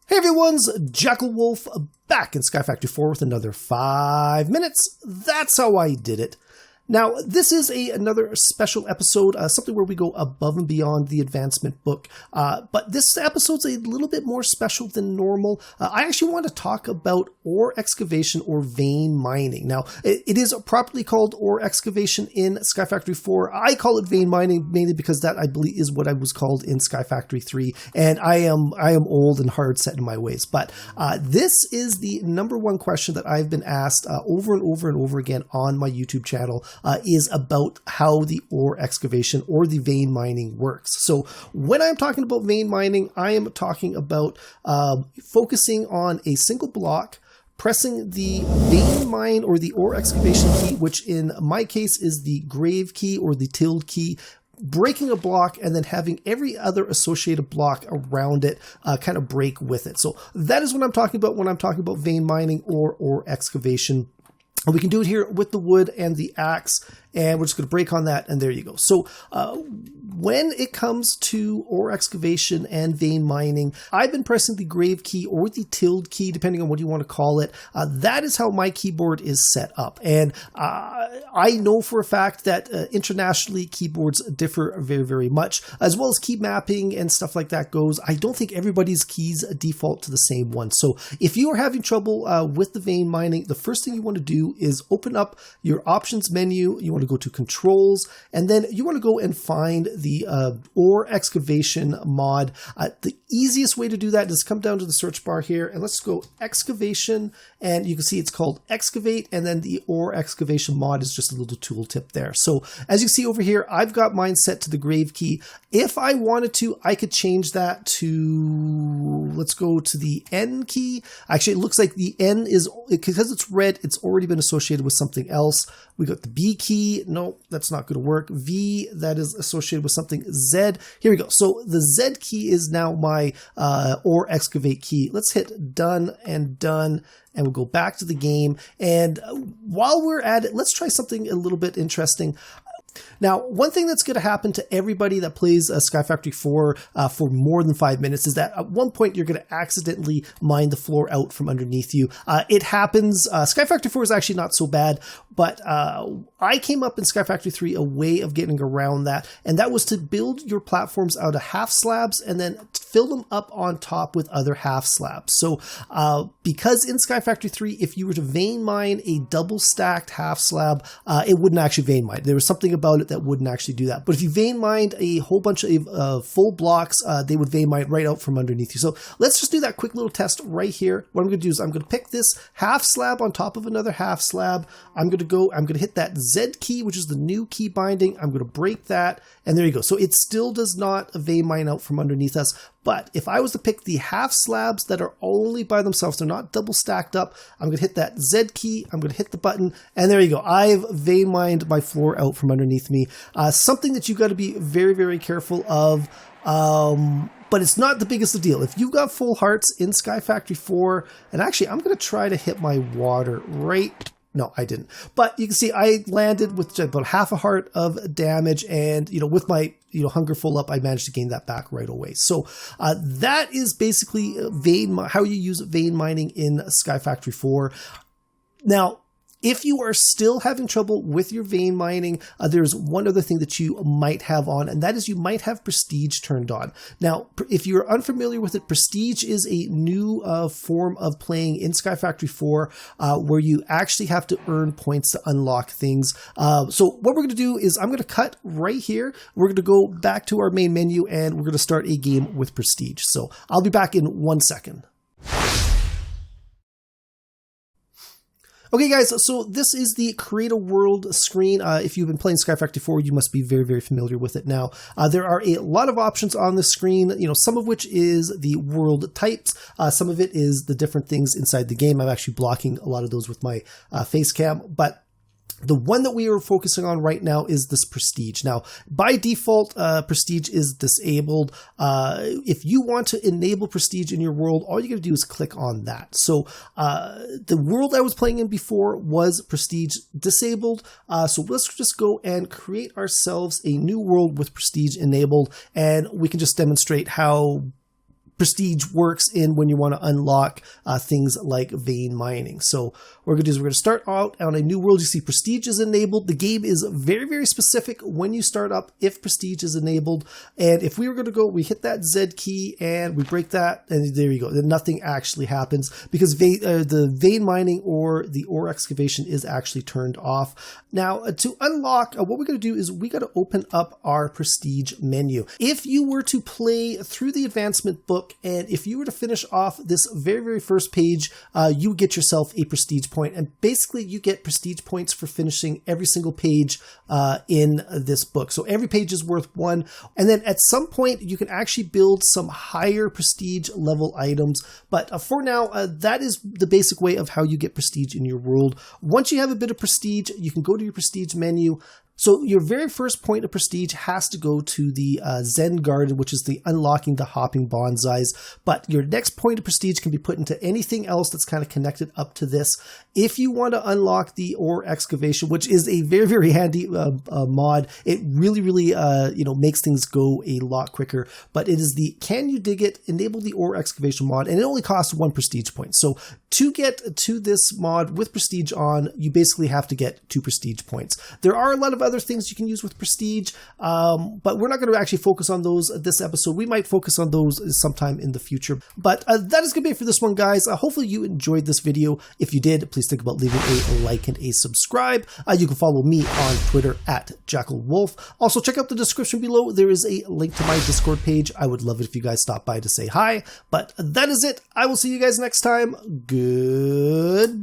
Hey everyone's JackelWolf back in Skyfactory 4 with another 5 minutes. That's how I did it. Now, this is another special episode, something where we go above and beyond the advancement book. But this episode's a little bit more special than normal. I actually want to talk about ore excavation or vein mining. Now, it is properly called ore excavation in Skyfactory 4. I call it vein mining mainly because that, I believe, is what I was called in Skyfactory 3. And I am old and hard set in my ways. But this is the number one question that I've been asked over and over and over again on my YouTube channel. Is about how the ore excavation or the vein mining works. So when I'm talking about vein mining, I am talking about focusing on a single block, pressing the vein mine or the ore excavation key, which in my case is the grave key or the tilde key, breaking a block and then having every other associated block around it kind of break with it. So that is what I'm talking about when I'm talking about vein mining or ore excavation. We can do it here with the wood and the axe, and we're just going to break on that, and there you go. So when it comes to ore excavation and vein mining, I've been pressing the grave key or the tilde key, depending on what you want to call it. That is how my keyboard is set up. And I know for a fact that internationally keyboards differ very, very much, as well as key mapping and stuff like that goes. I don't think everybody's keys default to the same one. So if you are having trouble with the vein mining, the first thing you want to do is open up your options menu. You want to go to controls, and then you want to go and find the ore excavation mod. The easiest way to do that is come down to the search bar here, and let's go excavation, and you can see it's called excavate, and then the ore excavation mod is just a little tooltip there. So as you see over here, I've got mine set to the grave key. If I wanted to, I could change that to, let's go to the N key. Actually, it looks like the N is, because it's red, it's already been associated with something else. We got the B key. No, that's not going to work. V, that is associated with something. Z, here we go. So the Z key is now my ore excavate key. Let's hit done, and we'll go back to the game. And while we're at it, let's try something a little bit interesting. Now, one thing that's going to happen to everybody that plays Skyfactory 4 for more than 5 minutes is that at one point you're going to accidentally mine the floor out from underneath you. It happens. Skyfactory 4 is actually not so bad, but I came up in Skyfactory 3 a way of getting around that, and that was to build your platforms out of half slabs and then fill them up on top with other half slabs. So because in Skyfactory 3, if you were to vein mine a double stacked half slab, it wouldn't actually vein mine. There was something about it that wouldn't actually do that. But if you vein mined a whole bunch of full blocks, they would vein mine right out from underneath you. So let's just do that quick little test right here. What I'm going to do is I'm going to pick this half slab on top of another half slab. I'm going to hit that Z key, which is the new key binding. I'm going to break that, and there you go. So it still does not vein mine out from underneath us. But if I was to pick the half slabs that are only by themselves, they're not double stacked up, I'm going to hit that Z key, I'm going to hit the button, and there you go. I've vein mined my floor out from underneath me. Something that you've got to be very, very careful of, but it's not the biggest of deal. If you've got full hearts in Skyfactory 4, and actually I'm going to try to hit my water right. No, I didn't. But you can see I landed with about half a heart of damage, and with my hunger full up, I managed to gain that back right away. So that is basically how you use vein mining in Skyfactory 4. Now, if you are still having trouble with your vein mining, there's one other thing that you might have on, and that is you might have Prestige turned on. Now, if you're unfamiliar with it, Prestige is a new form of playing in Skyfactory 4 where you actually have to earn points to unlock things. So what we're going to do is I'm going to cut right here. We're going to go back to our main menu, and we're going to start a game with Prestige. So I'll be back in 1 second. Okay, guys, so this is the Create a World screen. If you've been playing Skyfactory 4, you must be very, very familiar with it now. There are a lot of options on the screen, some of which is the world types. Some of it is the different things inside the game. I'm actually blocking a lot of those with my face cam, but the one that we are focusing on right now is this Prestige. Now, by default, Prestige is disabled. If you want to enable Prestige in your world, all you got to do is click on that. So the world I was playing in before was Prestige disabled. So let's just go and create ourselves a new world with Prestige enabled, and we can just demonstrate how prestige works in when you want to unlock things like vein mining. So what we're going to do is we're going to start out on a new world. You see prestige is enabled. The game is very, very specific when you start up if prestige is enabled. And if we were going to go, we hit that Z key and we break that, and there you go. Then nothing actually happens because the vein mining or the ore excavation is actually turned off. Now to unlock, what we're going to do is we got to open up our prestige menu. If you were to play through the advancement book, and if you were to finish off this very, very first page, you get yourself a prestige point. And basically you get prestige points for finishing every single page in this book. So every page is worth 1. And then at some point you can actually build some higher prestige level items. But for now, that is the basic way of how you get prestige in your world. Once you have a bit of prestige, you can go to your prestige menu. So your very first point of prestige has to go to the Zen Garden, which is the unlocking the hopping bonsais. But your next point of prestige can be put into anything else that's kind of connected up to this. If you want to unlock the ore excavation, which is a very, very handy mod, it really, really makes things go a lot quicker. But it is the Can You Dig It? Enable the ore excavation mod, and it only costs 1 prestige point. So to get to this mod with prestige on, you basically have to get 2 prestige points. There are a lot of other things you can use with prestige, but we're not going to actually focus on those this episode. We might focus on those sometime in the future. But that is going to be it for this one, guys. Hopefully you enjoyed this video. If you did, please think about leaving a like and a subscribe. You can follow me on Twitter at JackelWolf. Also, check out the description below. There is a link to my Discord page. I would love it if you guys stop by to say hi. But that is it. I will see you guys next time. Goodbye.